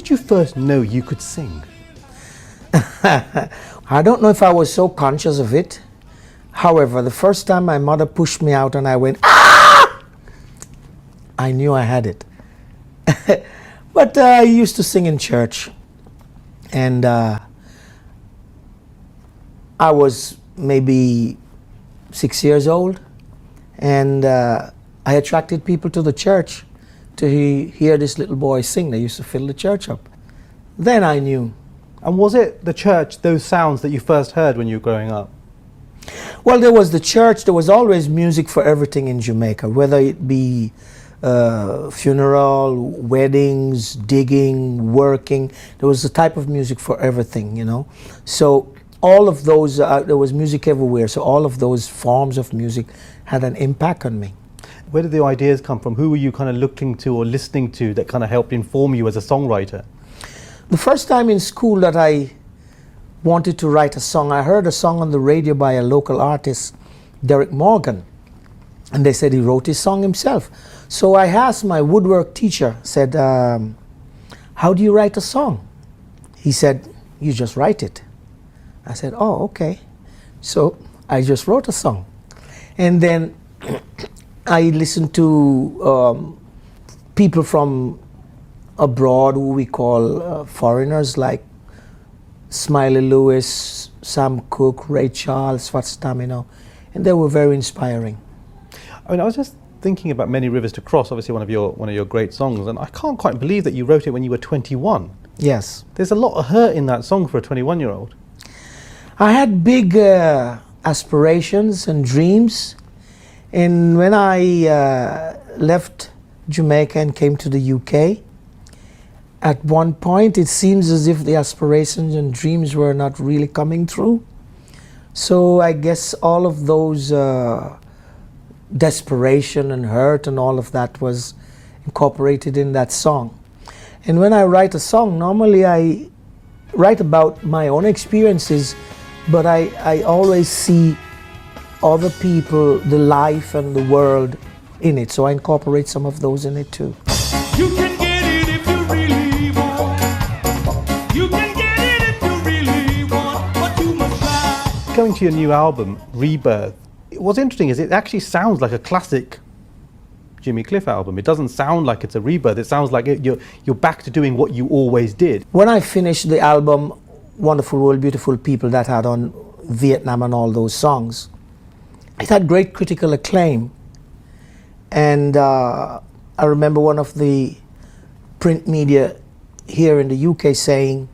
did you first know you could sing? I don't know if I was so conscious of it. However, the first time my mother pushed me out and I went, ah! I knew I had it. But I used to sing in church. And I was maybe 6 years old. And I attracted people to the church to hear this little boy sing. They used to fill the church up. Then I knew. And was it the church, those sounds that you first heard when you were growing up? Well, there was the church. There was always music for everything in Jamaica, whether it be funeral, weddings, digging, working. There was a type of music for everything, you know. So all of those, there was music everywhere. So all of those forms of music had an impact on me. Where did the ideas come from? Who were you kind of looking to or listening to that kind of helped inform you as a songwriter? The first time in school that I wanted to write a song, I heard a song on the radio by a local artist, Derek Morgan, and they said he wrote his song himself. So I asked my woodwork teacher, said, how do you write a song? He said, you just write it. I said, oh, okay. So I just wrote a song. And then I listened to people from abroad who we call foreigners, like Smiley Lewis, Sam Cooke, Ray Charles, Fats Domino, and they were very inspiring. I mean, I was just thinking about Many Rivers to Cross, obviously one of your great songs, and I can't quite believe that you wrote it when you were 21. Yes. There's a lot of hurt in that song for a 21-year-old. I had big aspirations and dreams, and when I left Jamaica and came to the UK, at one point it seems as if the aspirations and dreams were not really coming through. So I guess all of those desperation and hurt and all of that was incorporated in that song. And when I write a song, normally I write about my own experiences, but I always see other people, the life and the world in it. So I incorporate some of those in it too. You can get it if you really want. You can get it if you really want, but you must try. Going to your new album, Rebirth, what's interesting is it actually sounds like a classic Jimmy Cliff album. It doesn't sound like it's a rebirth. It sounds like you're back to doing what you always did. When I finished the album, Wonderful World, Beautiful People, that had on Vietnam and all those songs, it had great critical acclaim. And I remember one of the print media here in the UK saying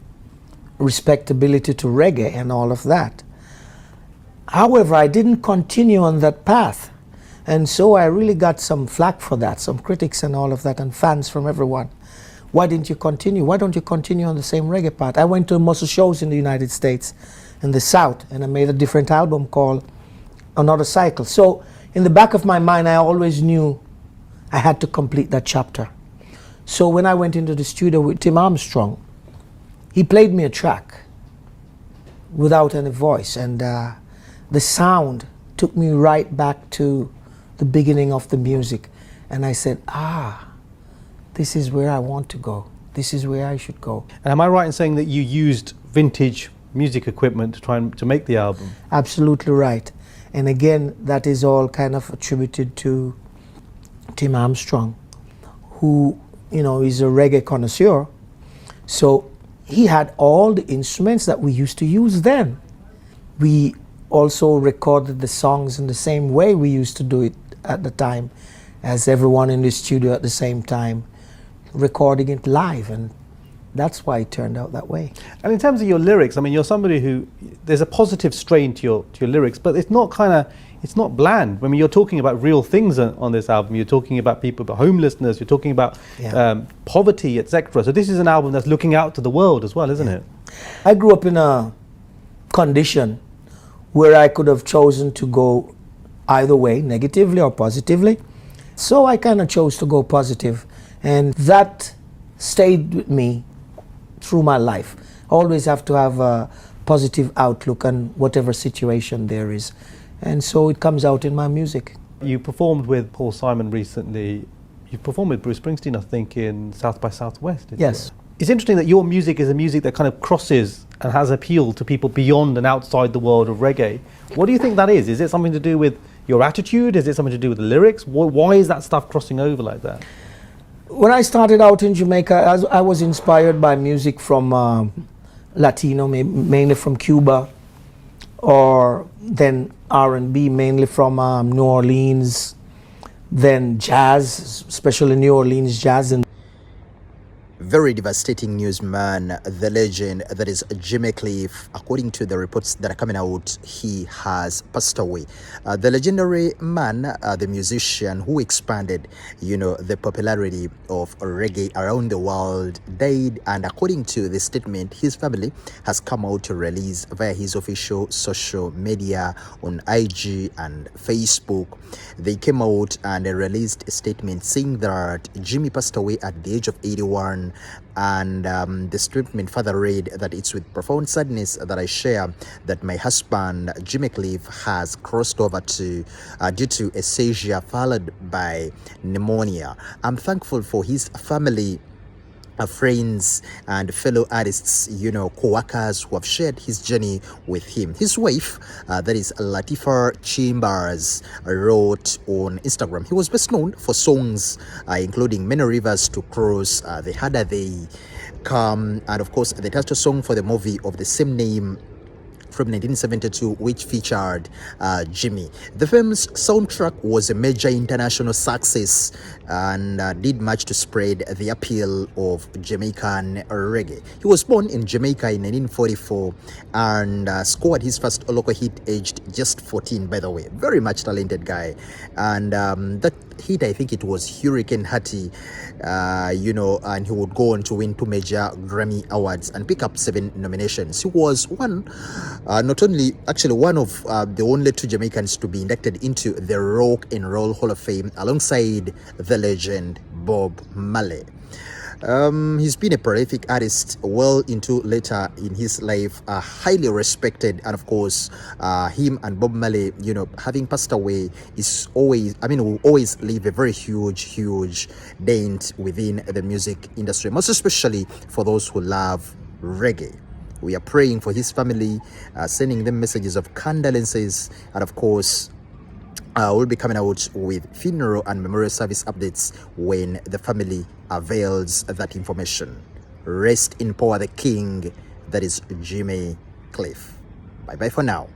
respectability to reggae and all of that. However, I didn't continue on that path. And so I really got some flack for that, some critics and all of that, and fans from everyone. Why didn't you continue? Why don't you continue on the same reggae path? I went to most shows in the United States, in the South, and I made a different album called Another Cycle. So in the back of my mind, I always knew I had to complete that chapter. So when I went into the studio with Tim Armstrong, he played me a track without any voice, and the sound took me right back to the beginning of the music. And I said, this is where I want to go. This is where I should go. And am I right in saying that you used vintage music equipment to try and to make the album? Absolutely right. And again, that is all kind of attributed to Tim Armstrong, who, you know, is a reggae connoisseur. So he had all the instruments that we used to use then. We also recorded the songs in the same way we used to do it at the time, as everyone in the studio at the same time, recording it live, and that's why it turned out that way. And in terms of your lyrics, I mean, you're somebody who, there's a positive strain to your lyrics, but it's not it's not bland. I mean, you're talking about real things on this album. You're talking about people, about homelessness, you're talking about poverty, etc. So this is an album that's looking out to the world as well, isn't it? I grew up in a condition where I could have chosen to go either way, negatively or positively. So I kind of chose to go positive, and that stayed with me through my life. I always have to have a positive outlook on whatever situation there is, and so it comes out in my music. You performed with Paul Simon recently. You performed with Bruce Springsteen, I think, in South by Southwest. Yes. it's interesting that your music is a music that kind of crosses and has appeal to people beyond and outside the world of reggae. What do you think that is? Is it something to do with your attitude? Is it something to do with the lyrics? Why is that stuff crossing over like that? When I started out in Jamaica, I was inspired by music from Latino, mainly from Cuba, or then R&B, mainly from New Orleans, then jazz, especially New Orleans jazz. And very devastating news, man. The legend that is Jimmy Cliff, according to the reports that are coming out, he has passed away. The legendary man, the musician who expanded, the popularity of reggae around the world, died. And according to the statement, his family has come out to release via his official social media on IG and Facebook. They came out and they released a statement saying that Jimmy passed away at the age of 81. And the statement further read that it's with profound sadness that I share that my husband Jimmy Cliff has crossed over to due to a seizure followed by pneumonia. I'm thankful for his family, friends and fellow artists, co-workers who have shared his journey with him. His wife, that is Latifah Chambers, wrote on Instagram. He was best known for songs including Many Rivers to Cross, The Harder They Come, and of course the title song for the movie of the same name from 1972, which featured Jimmy. The film's soundtrack was a major international success and did much to spread the appeal of Jamaican reggae. He was born in Jamaica in 1944 and scored his first local hit aged just 14, by the way. Very much talented guy. And that hit, I think it was Hurricane Hattie, and he would go on to win 2 major Grammy Awards and pick up 7 nominations. He was one of the only 2 Jamaicans to be inducted into the Rock and Roll Hall of Fame alongside the legend Bob Marley. He's been a prolific artist well into later in his life, highly respected, and of course him and Bob Marley, having passed away will always leave a very huge dent within the music industry, most especially for those who love reggae. We are praying for his family, sending them messages of condolences, and of course we'll be coming out with funeral and memorial service updates when the family avails that information. Rest in power the king, that is Jimmy Cliff. Bye bye for now.